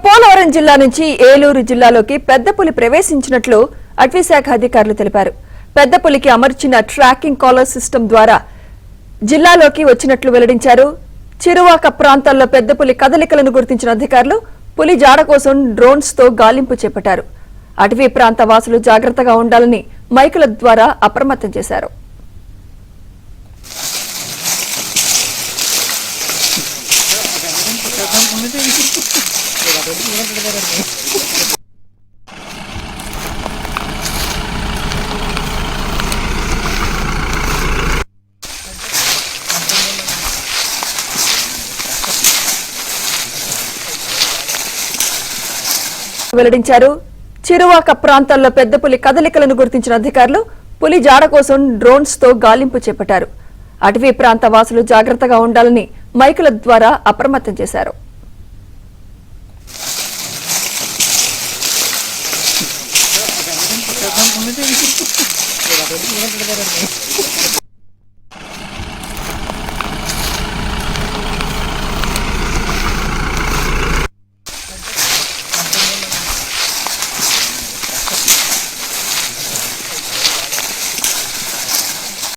పోలవరం జిల్లా నుంచి ఏలూరు జిల్లాలోకి పెద్ద పులి ప్రవేశించినట్లు అటవీశాఖ అధికారులు తెలిపారు. పెద్ద పులికి అమర్చిన ట్రాకింగ్ కాలర్ సిస్టమ్ ద్వారా జిల్లాలోకి వచ్చినట్లు వెల్లడించారు. చిరువాక ప్రాంతాల్లో పెద్ద పులి కదలికలను గుర్తించిన అధికారులు పులి జాడ కోసం డ్రోన్స్ తో గాలింపు చేపట్టారు. అటవీ ప్రాంత వాసులు జాగ్రత్తగా ఉండాలని మైకుల ద్వారా అప్రమత్తం చేశారు. వెల్లడించారు. చిరువాక ప్రాంతాల్లో పెద్ద పులి కదలికలను గుర్తించిన అధికారులు పులి జాడ కోసం డ్రోన్స్ తో గాలింపు చేపట్టారు. అటవీ ప్రాంత వాసులు జాగ్రత్తగా ఉండాలని మైకుల ద్వారా అప్రమత్తం చేశారు.